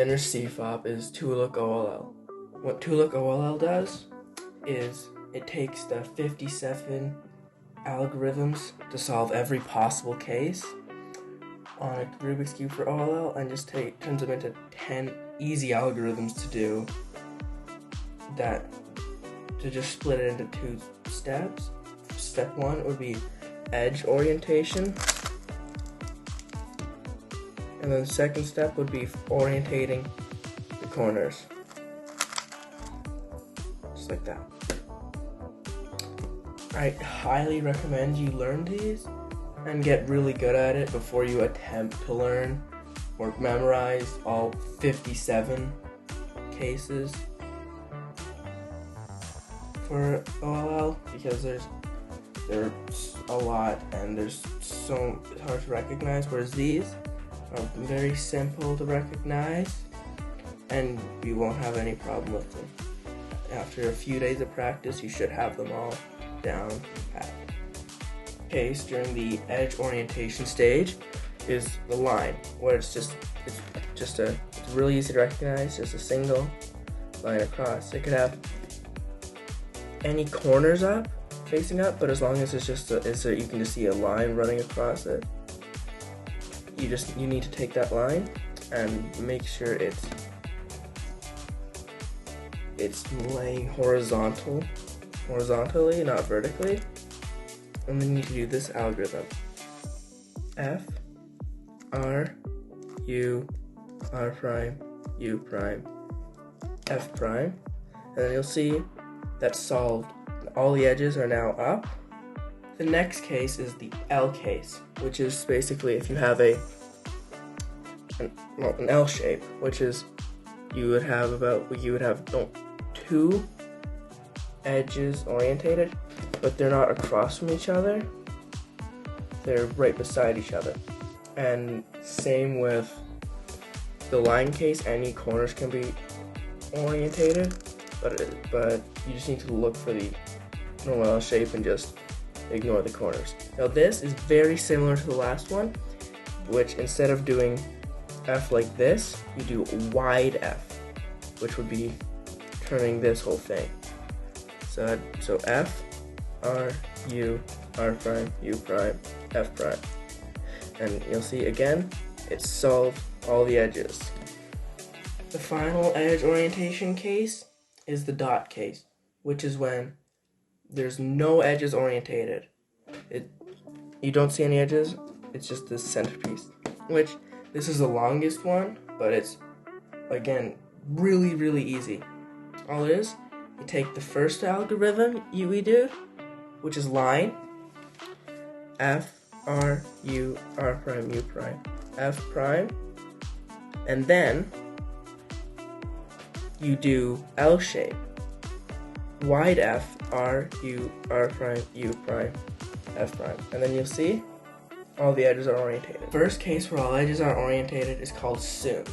beginner CFOP is to-look OLL. What to-look OLL does is it takes the 57 algorithms to solve every possible case on a Rubik's Cube for OLL and just turns them into 10 easy algorithms to do that, to just split it into 2 steps. Step 1 would be edge orientation, and then the second step would be orientating the corners, just like that. I highly recommend you learn these and get really good at it before you attempt to learn or memorize all 57 cases for OLL, because there's a lot and there's it's hard to recognize, whereas these are very simple to recognize and you won't have any problem with them. After a few days of practice, you should have them all down pat. Case during the edge orientation stage is the line, where it's really easy to recognize, just a single line across. It could have any corners up, facing up, but as long as you can just see a line running across it, you need to take that line and make sure it's laying horizontally, not vertically. And then you need to do this algorithm: F, R, U, R prime, U prime, F prime, and then you'll see that's solved. All the edges are now up. The next case is the L case, which is basically if you have an L shape, which is you would have 2 edges orientated, but they're not across from each other. They're right beside each other. And same with the line case, any corners can be orientated, but you just need to look for the normal L shape and just ignore the corners. Now this is very similar to the last one, which instead of doing F like this, you do wide F, which would be turning this whole thing. So F, R, U, R prime, U prime, F prime. And you'll see again, it's solved all the edges. The final edge orientation case is the dot case, which is when there's no edges orientated. You don't see any edges, it's just this centerpiece, which this is the longest one, but it's, again, really, really easy. All it is, you take the first algorithm we did, which is line, F, R, U, R prime, U prime, F prime, and then you do L shape, wide F, R, U, R prime, U prime, F prime, and then you'll see all the edges are orientated. First case where all edges are orientated is called Sune.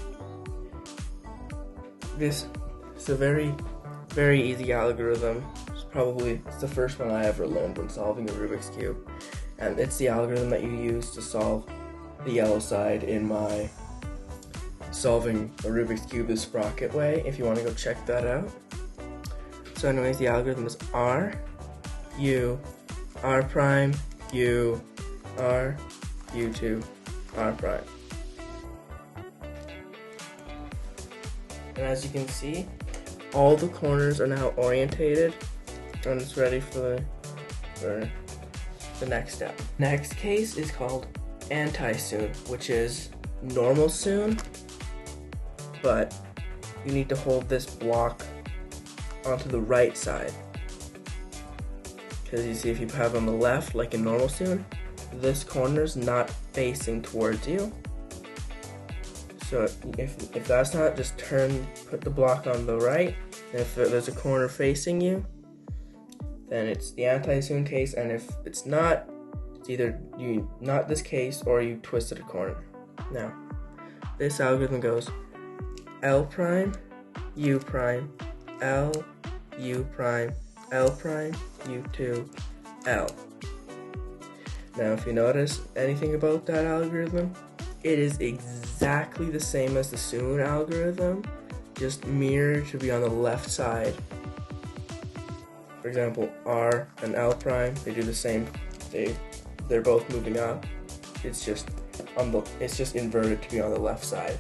This is a very, very easy algorithm. It's the first one I ever learned when solving a Rubik's Cube, and it's the algorithm that you use to solve the yellow side in my solving a Rubik's Cube the sprocket way, if you want to go check that out. So anyways, the algorithm is R, U, R prime, U, R, U2, R prime. And as you can see, all the corners are now orientated, and it's ready for the next step. Next case is called Antisune, which is normal Sune, but you need to hold this block onto the right side. Because you see, if you have on the left, like in normal Sune, this corner's not facing towards you. So if that's not, just put the block on the right, and if there's a corner facing you, then it's the Antisune case, and if it's not, it's either not this case or you twisted a corner. Now, this algorithm goes L prime, U prime, L, U prime, L prime, U2, L. Now if you notice anything about that algorithm, It is exactly the same as the Sune algorithm, just mirrored to be on the left side. For example, R and L prime, they do the same. They're both moving up. It's just inverted to be on the left side.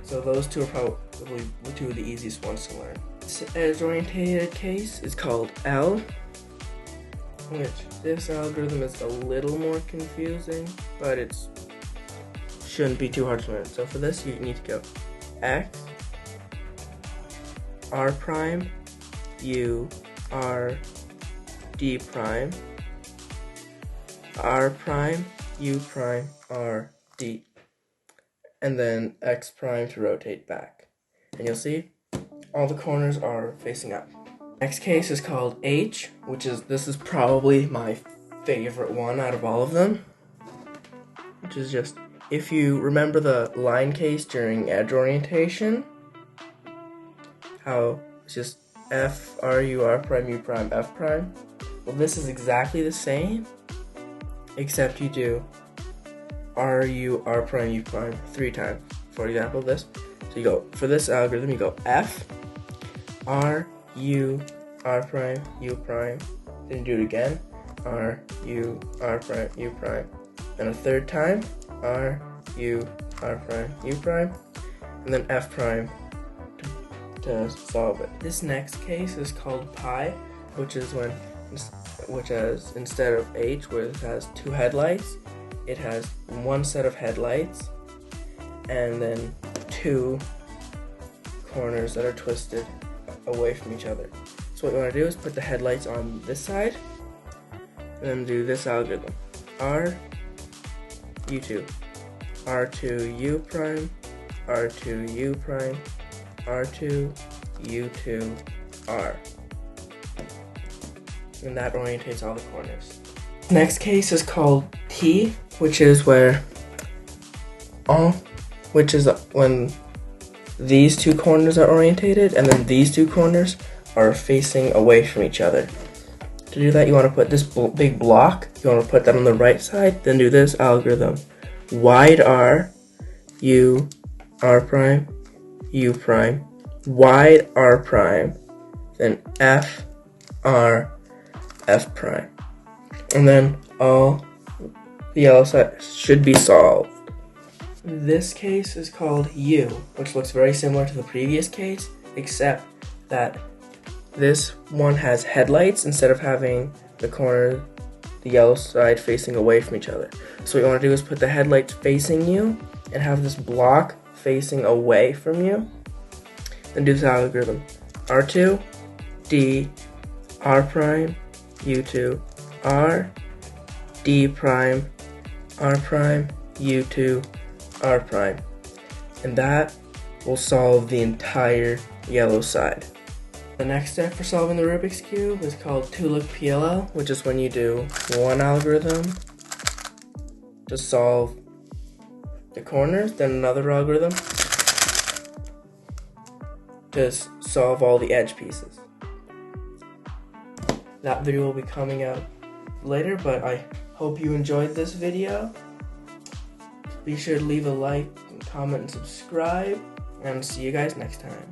So those two are probably two of the easiest ones to learn. This edge-oriented case is called L, which this algorithm is a little more confusing, but it shouldn't be too hard to learn. So for this, you need to go X, R prime, U, R, D prime, R prime, U prime, R, D, and then X prime to rotate back. And you'll see all the corners are facing up. Next case is called H, this is probably my favorite one out of all of them, which is just, if you remember the line case during edge orientation, how it's just F, R, U, R prime, U prime, F prime. Well, this is exactly the same, except you do R, U, R prime, U prime 3 times. For example, this. So you go, for this algorithm, you go F, R, U, R prime, U prime, then do it again, R, U, R prime, U prime, then a 3rd time, R, U, R prime, U prime, and then F prime to solve it. This next case is called pi, which has, instead of H, where it has 2 headlights, it has 1 set of headlights, and then 2 corners that are twisted away from each other. So what you want to do is put the headlights on this side, and then do this algorithm. R, U2, R2, U prime, R2, U prime, R2, U2, R. And that orientates all the corners. Next case is called T, which is when these 2 corners are orientated, and then these 2 corners are facing away from each other. To do that, you want to put this big block, you want to put that on the right side, then do this algorithm. Wide R, U, R prime, U prime, wide R prime, then F, R, F prime. And then all the yellow side should be solved. This case is called U, which looks very similar to the previous case, except that this one has headlights instead of having the yellow side facing away from each other. So what you want to do is put the headlights facing you and have this block facing away from you. Then do this algorithm. R2, D, R prime, U2, R, D prime, R prime, U2, R prime. And that will solve the entire yellow side. The next step for solving the Rubik's Cube is called 2-look PLL, which is when you do one algorithm to solve the corners, then another algorithm to solve all the edge pieces. That video will be coming out later, but I hope you enjoyed this video. Be sure to leave a like, comment, and subscribe, and see you guys next time.